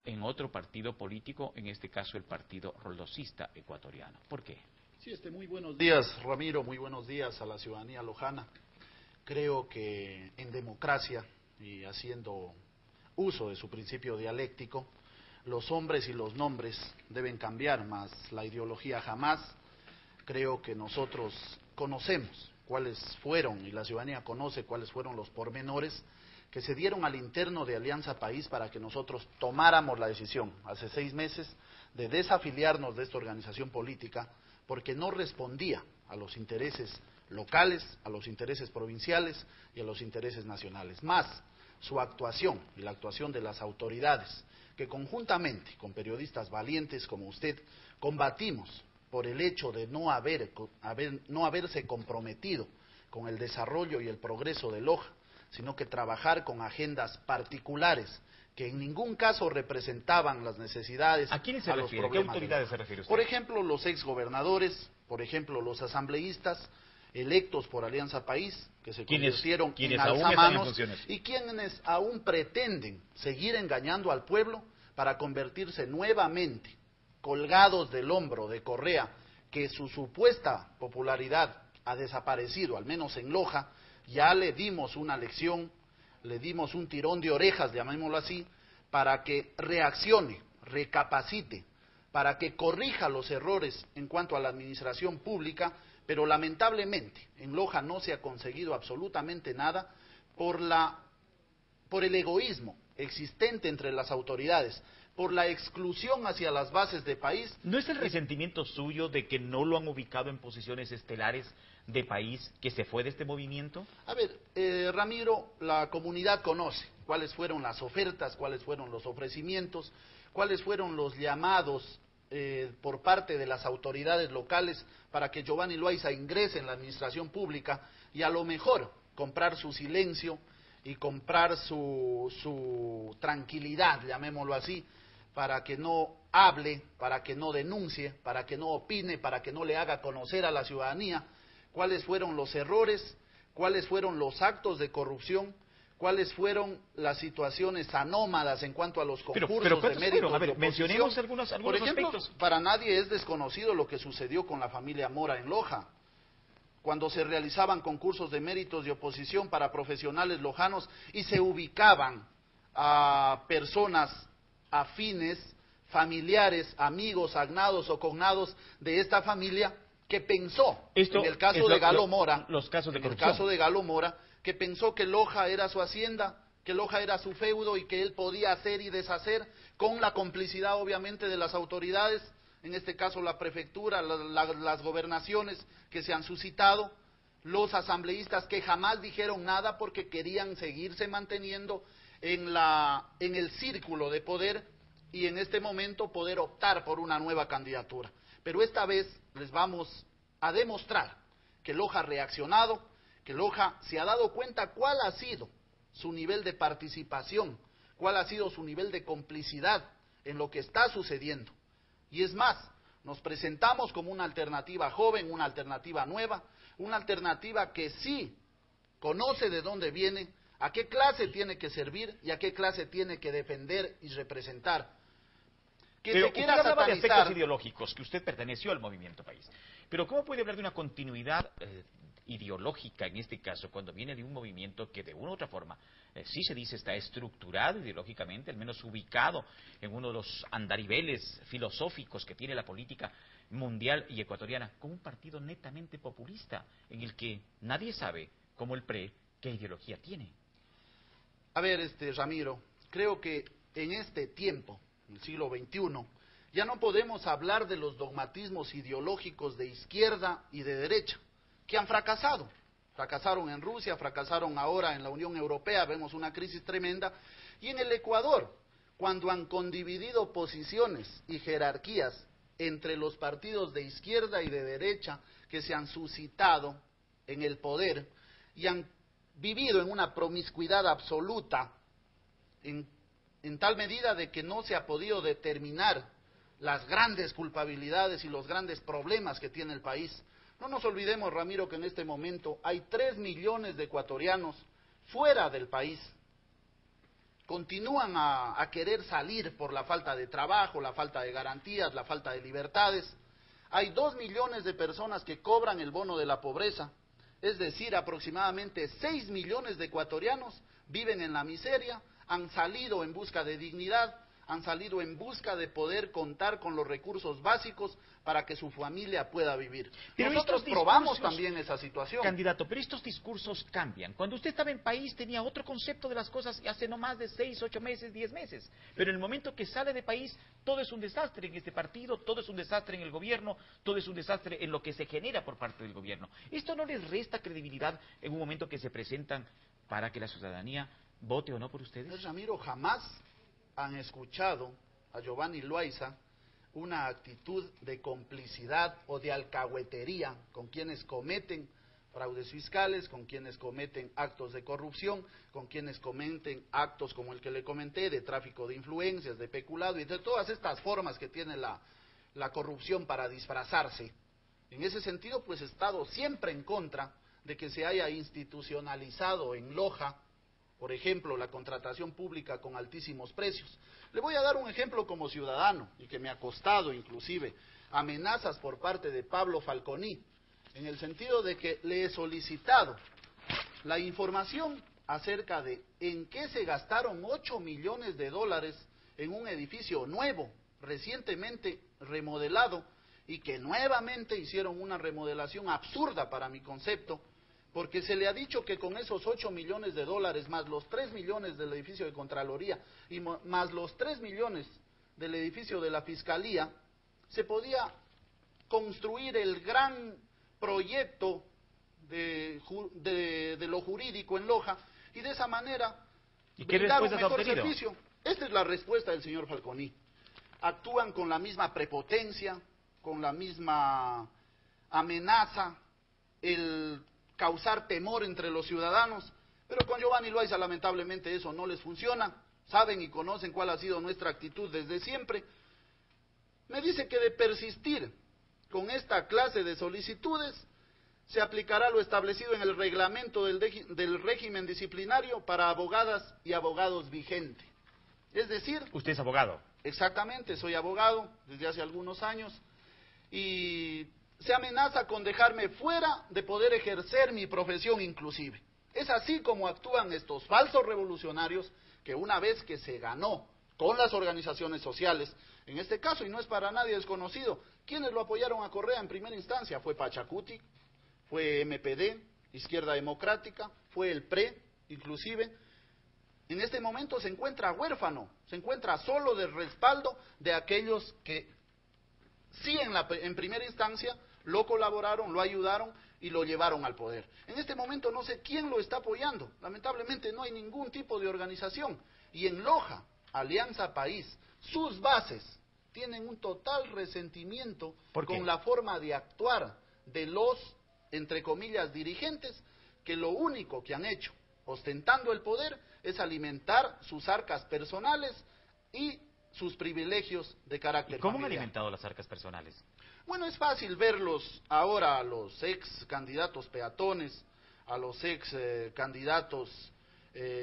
en otro partido político, en este caso el Partido Roldosista Ecuatoriano. ¿Por qué? Sí, muy buenos días, Ramiro, muy buenos días a la ciudadanía lojana. Creo que en democracia y haciendo uso de su principio dialéctico, los hombres y los nombres deben cambiar, más la ideología jamás. Creo que nosotros conocemos cuáles fueron, y la ciudadanía conoce cuáles fueron los pormenores que se dieron al interno de Alianza País para que nosotros tomáramos la decisión hace 6 meses de desafiliarnos de esta organización política, porque no respondía a los intereses locales, a los intereses provinciales y a los intereses nacionales. Más, su actuación y la actuación de las autoridades, que conjuntamente con periodistas valientes como usted, combatimos por el hecho de no haberse comprometido con el desarrollo y el progreso de Loja, sino que trabajar con agendas particulares que en ningún caso representaban las necesidades. ¿A quiénes se refiere? ¿Qué autoridades se refiere usted? Por ejemplo, los exgobernadores, por ejemplo, los asambleístas electos por Alianza País, que se convirtieron en alzamanos, y quienes aún pretenden seguir engañando al pueblo para convertirse nuevamente colgados del hombro de Correa, que su supuesta popularidad ha desaparecido, al menos en Loja. Ya le dimos una lección, le dimos un tirón de orejas, llamémoslo así, para que reaccione, recapacite, para que corrija los errores en cuanto a la administración pública, pero lamentablemente en Loja no se ha conseguido absolutamente nada por el egoísmo existente entre las autoridades, por la exclusión hacia las bases de país. ¿No es el resentimiento suyo de que no lo han ubicado en posiciones estelares de país que se fue de este movimiento? A ver, Ramiro, la comunidad conoce cuáles fueron las ofertas, cuáles fueron los ofrecimientos, cuáles fueron los llamados por parte de las autoridades locales para que Giovanni Loaiza ingrese en la administración pública y a lo mejor comprar su silencio y comprar su tranquilidad, llamémoslo así, para que no hable, para que no denuncie, para que no opine, para que no le haga conocer a la ciudadanía cuáles fueron los errores, cuáles fueron los actos de corrupción, cuáles fueron las situaciones anómalas en cuanto a los concursos de méritos de oposición. Mencionemos algunos Por ejemplo, aspectos. Para nadie es desconocido lo que sucedió con la familia Mora en Loja, cuando se realizaban concursos de méritos de oposición para profesionales lojanos y se ubicaban a personas afines, familiares, amigos, agnados o cognados de esta familia, que pensó, en el caso de Galo Mora, que pensó que Loja era su hacienda, que Loja era su feudo y que él podía hacer y deshacer con la complicidad obviamente de las autoridades, en este caso la prefectura, las gobernaciones que se han suscitado, los asambleístas que jamás dijeron nada porque querían seguirse manteniendo en el círculo de poder y en este momento poder optar por una nueva candidatura. Pero esta vez les vamos a demostrar que Loja ha reaccionado, que Loja se ha dado cuenta cuál ha sido su nivel de participación, cuál ha sido su nivel de complicidad en lo que está sucediendo. Y es más, nos presentamos como una alternativa joven, una alternativa nueva, una alternativa que sí conoce de dónde viene, a qué clase tiene que servir y a qué clase tiene que defender y representar. Pero usted hablaba de aspectos ideológicos, que usted perteneció al Movimiento País. Pero ¿cómo puede hablar de una continuidad ideológica en este caso, cuando viene de un movimiento que de una u otra forma, sí se dice, está estructurado ideológicamente, al menos ubicado en uno de los andariveles filosóficos que tiene la política mundial y ecuatoriana, con un partido netamente populista, en el que nadie sabe, como el PRE, qué ideología tiene? A ver, Ramiro, creo que en este tiempo, en el siglo XXI, ya no podemos hablar de los dogmatismos ideológicos de izquierda y de derecha, que han fracasado. Fracasaron en Rusia, fracasaron ahora en la Unión Europea, vemos una crisis tremenda, y en el Ecuador, cuando han condividido posiciones y jerarquías entre los partidos de izquierda y de derecha que se han suscitado en el poder y han vivido en una promiscuidad absoluta, en tal medida de que no se ha podido determinar las grandes culpabilidades y los grandes problemas que tiene el país. No nos olvidemos, Ramiro, que en este momento hay 3 millones de ecuatorianos fuera del país, continúan a querer salir por la falta de trabajo, la falta de garantías, la falta de libertades. Hay 2 millones de personas que cobran el bono de la pobreza, es decir, aproximadamente 6 millones de ecuatorianos viven en la miseria, han salido en busca de dignidad, han salido en busca de poder contar con los recursos básicos para que su familia pueda vivir. Pero nosotros probamos también esa situación. Candidato, pero estos discursos cambian. Cuando usted estaba en país tenía otro concepto de las cosas hace no más de 6, 8 meses, 10 meses. Pero en el momento que sale de país, todo es un desastre en este partido, todo es un desastre en el gobierno, todo es un desastre en lo que se genera por parte del gobierno. ¿Esto no les resta credibilidad en un momento que se presentan para que la ciudadanía vote o no por ustedes? Ramiro, jamás han escuchado a Giovanni Loaiza una actitud de complicidad o de alcahuetería con quienes cometen fraudes fiscales, con quienes cometen actos de corrupción, con quienes cometen actos como el que le comenté, de tráfico de influencias, de peculado y de todas estas formas que tiene la corrupción para disfrazarse. En ese sentido, pues he estado siempre en contra de que se haya institucionalizado en Loja, por ejemplo, la contratación pública con altísimos precios. Le voy a dar un ejemplo como ciudadano, y que me ha costado inclusive amenazas por parte de Pablo Falconi, en el sentido de que le he solicitado la información acerca de en qué se gastaron 8 millones de dólares en un edificio nuevo, recientemente remodelado, y que nuevamente hicieron una remodelación absurda para mi concepto, porque se le ha dicho que con esos 8 millones de dólares, más los 3 millones del edificio de Contraloría, y más los 3 millones del edificio de la Fiscalía, se podía construir el gran proyecto de lo jurídico en Loja, y de esa manera brindar un mejor servicio. Esta es la respuesta del señor Falconi. Actúan con la misma prepotencia, con la misma amenaza, el causar temor entre los ciudadanos, pero con Giovanni Loaiza lamentablemente eso no les funciona. Saben y conocen cuál ha sido nuestra actitud desde siempre. Me dice que de persistir con esta clase de solicitudes se aplicará lo establecido en el reglamento del régimen disciplinario para abogadas y abogados vigente. Es decir... ¿Usted es abogado? Exactamente, soy abogado desde hace algunos años y se amenaza con dejarme fuera de poder ejercer mi profesión inclusive. Es así como actúan estos falsos revolucionarios que una vez que se ganó con las organizaciones sociales, en este caso, y no es para nadie desconocido, quienes lo apoyaron a Correa en primera instancia fue Pachacuti, fue MPD, Izquierda Democrática, fue el PRE, inclusive. En este momento se encuentra huérfano, se encuentra solo del respaldo de aquellos que sí en primera instancia lo colaboraron, lo ayudaron y lo llevaron al poder. En este momento no sé quién lo está apoyando, lamentablemente no hay ningún tipo de organización. Y en Loja, Alianza País, sus bases tienen un total resentimiento con la forma de actuar de los, entre comillas, dirigentes, que lo único que han hecho, ostentando el poder, es alimentar sus arcas personales y sus privilegios de carácter familiar. ¿Cómo han alimentado las arcas personales? Bueno, es fácil verlos ahora a los ex candidatos peatones, a los ex candidatos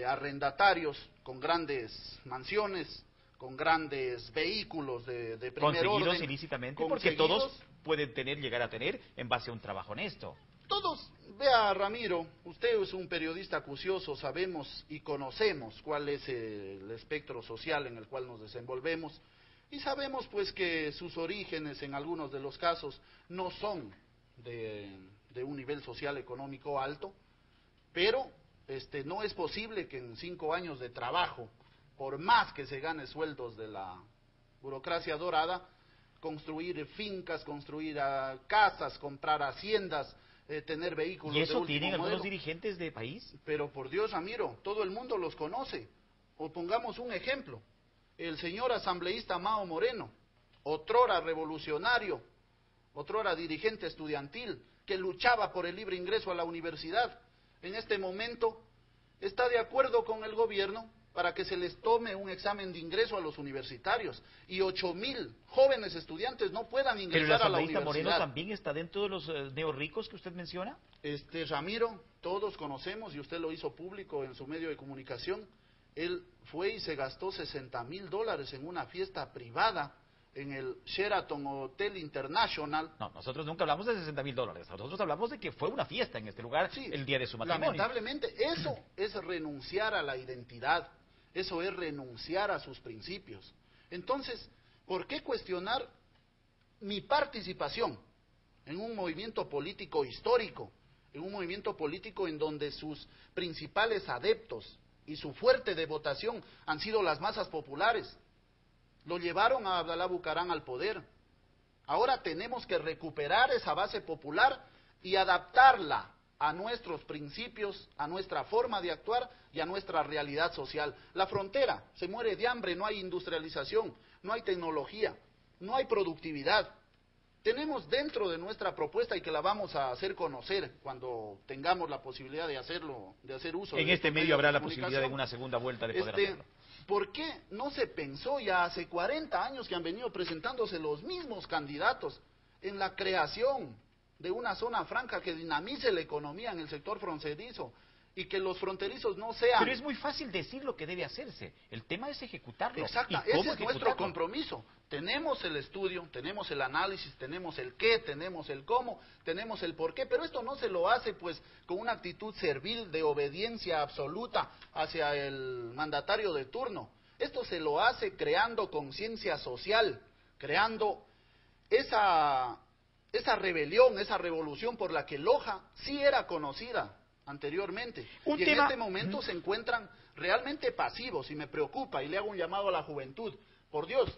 arrendatarios con grandes mansiones, con grandes vehículos de primer orden. Conseguidos ilícitamente, porque todos pueden llegar a tener en base a un trabajo honesto. Todos, vea Ramiro, usted es un periodista acucioso, sabemos y conocemos cuál es el espectro social en el cual nos desenvolvemos y sabemos pues que sus orígenes en algunos de los casos no son de un nivel social económico alto, pero no es posible que en 5 años de trabajo, por más que se gane sueldos de la burocracia dorada, construir fincas, construir casas, comprar haciendas, tener vehículos de último modelo. ¿Y eso tienen algunos dirigentes de país? Pero por Dios, Ramiro, todo el mundo los conoce. O pongamos un ejemplo, el señor asambleísta Mao Moreno, otrora revolucionario, otrora dirigente estudiantil, que luchaba por el libre ingreso a la universidad, en este momento está de acuerdo con el gobierno para que se les tome un examen de ingreso a los universitarios y 8,000 jóvenes estudiantes no puedan ingresar a la universidad. ¿Pero el asambleísta Moreno también está dentro de los neorricos que usted menciona? Ramiro, todos conocemos y usted lo hizo público en su medio de comunicación, Él fue y se gastó $60,000 en una fiesta privada en el Sheraton Hotel International. No, nosotros nunca hablamos de $60,000. Nosotros hablamos de que fue una fiesta en este lugar, sí, el día de su matrimonio. Lamentablemente, eso es renunciar a la identidad, eso es renunciar a sus principios. Entonces, ¿por qué cuestionar mi participación en un movimiento político histórico, en un movimiento político en donde sus principales adeptos y su fuerte de votación han sido las masas populares? Lo llevaron a Abdalá Bucaram al poder. Ahora tenemos que recuperar esa base popular y adaptarla a nuestros principios, a nuestra forma de actuar y a nuestra realidad social. La frontera se muere de hambre, no hay industrialización, no hay tecnología, no hay productividad. Tenemos dentro de nuestra propuesta, y que la vamos a hacer conocer cuando tengamos la posibilidad de hacerlo, de hacer uso. En este medio habrá la posibilidad en una segunda vuelta de poder hacerlo. ¿Por qué no se pensó ya hace 40 años que han venido presentándose los mismos candidatos en la creación de una zona franca que dinamice la economía en el sector fronterizo y que los fronterizos no sean... Pero es muy fácil decir lo que debe hacerse, el tema es ejecutarlo. Exacto, ese es nuestro compromiso. Tenemos el estudio, tenemos el análisis, tenemos el qué, tenemos el cómo, tenemos el por qué, pero esto no se lo hace pues con una actitud servil de obediencia absoluta hacia el mandatario de turno. Esto se lo hace creando conciencia social, creando esa rebelión, esa revolución por la que Loja sí era conocida anteriormente. En este momento se encuentran realmente pasivos y me preocupa, y le hago un llamado a la juventud. Por Dios,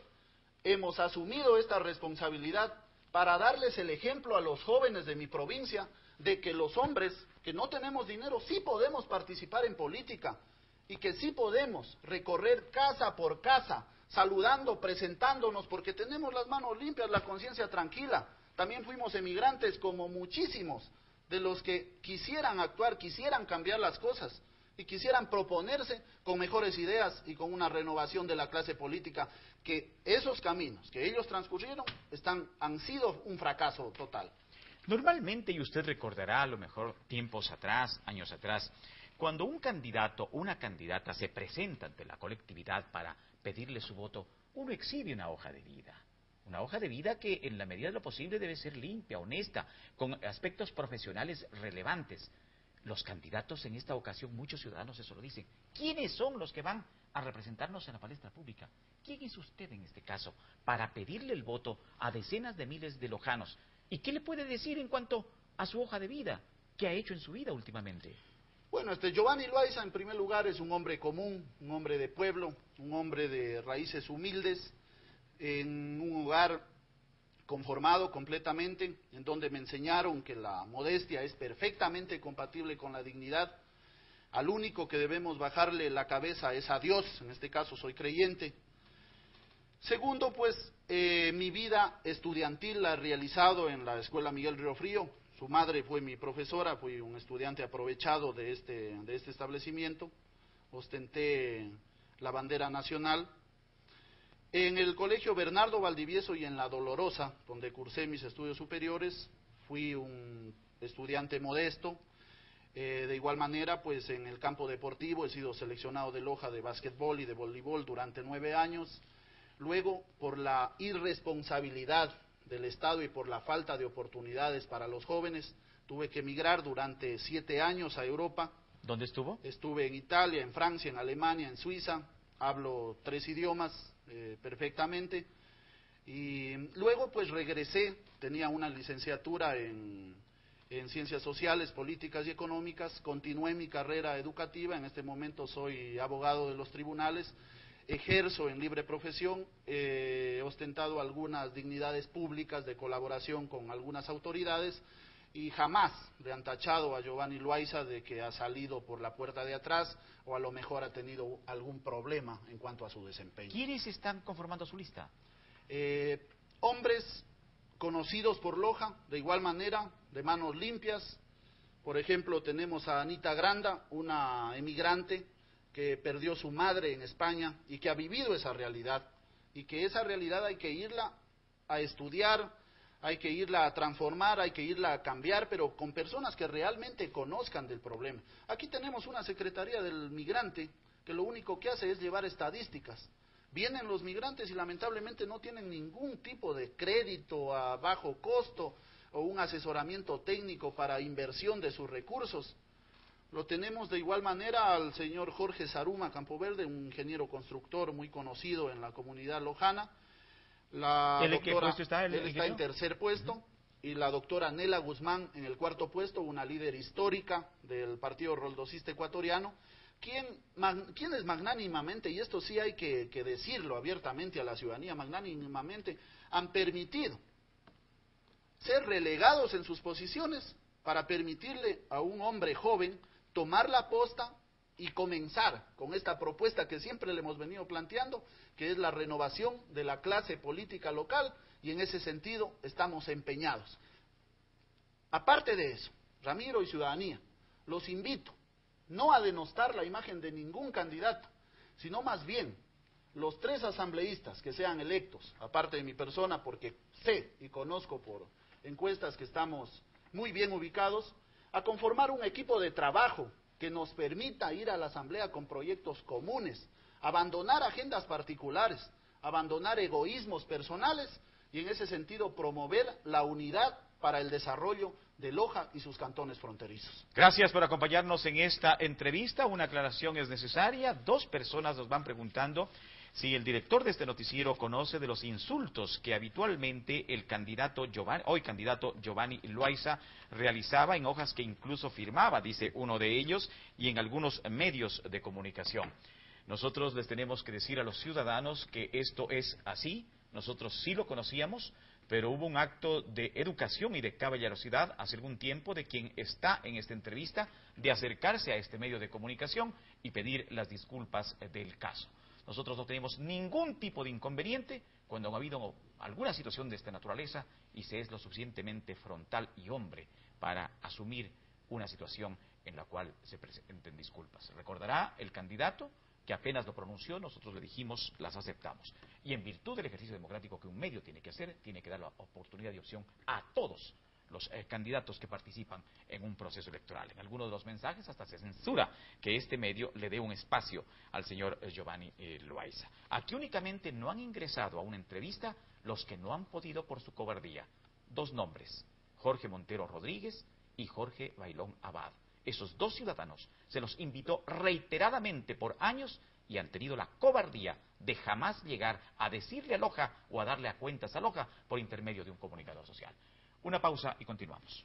hemos asumido esta responsabilidad para darles el ejemplo a los jóvenes de mi provincia de que los hombres que no tenemos dinero sí podemos participar en política y que sí podemos recorrer casa por casa, saludando, presentándonos, porque tenemos las manos limpias, la conciencia tranquila. También fuimos emigrantes como muchísimos de los que quisieran actuar, quisieran cambiar las cosas y quisieran proponerse con mejores ideas y con una renovación de la clase política, que esos caminos que ellos transcurrieron han sido un fracaso total. Normalmente, y usted recordará a lo mejor tiempos atrás, años atrás, cuando un candidato o una candidata se presenta ante la colectividad para pedirle su voto, uno exhibe una hoja de vida. Una hoja de vida que en la medida de lo posible debe ser limpia, honesta, con aspectos profesionales relevantes. Los candidatos en esta ocasión, muchos ciudadanos eso lo dicen. ¿Quiénes son los que van a representarnos en la palestra pública? ¿Quién es usted en este caso para pedirle el voto a decenas de miles de lojanos? ¿Y qué le puede decir en cuanto a su hoja de vida? ¿Qué ha hecho en su vida últimamente? Bueno, Giovanni Loaiza en primer lugar es un hombre común, un hombre de pueblo, un hombre de raíces humildes, en un hogar conformado completamente, en donde me enseñaron que la modestia es perfectamente compatible con la dignidad. Al único que debemos bajarle la cabeza es a Dios, en este caso soy creyente. Segundo, pues, mi vida estudiantil la he realizado en la Escuela Miguel Río Frío. Su madre fue mi profesora, fui un estudiante aprovechado de este establecimiento. Ostenté la bandera nacional. En el Colegio Bernardo Valdivieso y en La Dolorosa, donde cursé mis estudios superiores, fui un estudiante modesto. De igual manera, pues en el campo deportivo he sido seleccionado de Loja de básquetbol y de voleibol durante 9 años. Luego, por la irresponsabilidad del Estado y por la falta de oportunidades para los jóvenes, tuve que emigrar durante 7 años a Europa. ¿Dónde estuvo? Estuve en Italia, en Francia, en Alemania, en Suiza. Hablo 3 idiomas perfectamente. Y luego pues regresé, tenía una licenciatura en Ciencias Sociales, Políticas y Económicas, continué mi carrera educativa, en este momento soy abogado de los tribunales, ejerzo en libre profesión, he ostentado algunas dignidades públicas de colaboración con algunas autoridades y jamás le han tachado a Giovanni Loaiza de que ha salido por la puerta de atrás o a lo mejor ha tenido algún problema en cuanto a su desempeño. ¿Quiénes están conformando su lista? Hombres conocidos por Loja, de igual manera, de manos limpias. Por ejemplo, tenemos a Anita Granda, una emigrante que perdió su madre en España y que ha vivido esa realidad, y que esa realidad hay que irla a estudiar, hay que irla a transformar, hay que irla a cambiar, pero con personas que realmente conozcan del problema. Aquí tenemos una Secretaría del Migrante que lo único que hace es llevar estadísticas. Vienen los migrantes y lamentablemente no tienen ningún tipo de crédito a bajo costo o un asesoramiento técnico para inversión de sus recursos. Lo tenemos de igual manera al señor Jorge Saruma Campoverde, un ingeniero constructor muy conocido en la comunidad lojana. ¿En qué puesto está? Él está en tercer puesto, y la doctora Nela Guzmán en el cuarto puesto, una líder histórica del Partido Roldosista Ecuatoriano, quienes magnánimamente, y esto sí hay que decirlo abiertamente a la ciudadanía, magnánimamente han permitido ser relegados en sus posiciones para permitirle a un hombre joven tomar la posta y comenzar con esta propuesta que siempre le hemos venido planteando, que es la renovación de la clase política local, y en ese sentido estamos empeñados. Aparte de eso, Ramiro y ciudadanía, los invito no a denostar la imagen de ningún candidato, sino más bien los 3 asambleístas que sean electos, aparte de mi persona, porque sé y conozco por encuestas que estamos muy bien ubicados, a conformar un equipo de trabajo que nos permita ir a la asamblea con proyectos comunes, abandonar agendas particulares, abandonar egoísmos personales y en ese sentido promover la unidad para el desarrollo de Loja y sus cantones fronterizos. Gracias por acompañarnos en esta entrevista. Una aclaración es necesaria. 2 personas nos van preguntando si el director de este noticiero conoce de los insultos que habitualmente el candidato hoy candidato Giovanni Loaiza realizaba en hojas que incluso firmaba, dice uno de ellos, y en algunos medios de comunicación. Nosotros les tenemos que decir a los ciudadanos que esto es así. Nosotros sí lo conocíamos, pero hubo un acto de educación y de caballerosidad hace algún tiempo de quien está en esta entrevista de acercarse a este medio de comunicación y pedir las disculpas del caso. Nosotros no tenemos ningún tipo de inconveniente cuando ha habido alguna situación de esta naturaleza y se es lo suficientemente frontal y hombre para asumir una situación en la cual se presenten disculpas. Recordará el candidato que apenas lo pronunció, nosotros le dijimos, las aceptamos. Y en virtud del ejercicio democrático que un medio tiene que hacer, tiene que dar la oportunidad de opción a todos los candidatos que participan en un proceso electoral. En algunos de los mensajes hasta se censura que este medio le dé un espacio al señor Giovanni Loaiza. Aquí únicamente no han ingresado a una entrevista los que no han podido por su cobardía. 2 nombres, Jorge Montero Rodríguez y Jorge Bailón Abad. Esos 2 ciudadanos se los invitó reiteradamente por años y han tenido la cobardía de jamás llegar a decirle a Loja o a darle a cuentas a Loja por intermedio de un comunicador social. Una pausa y continuamos.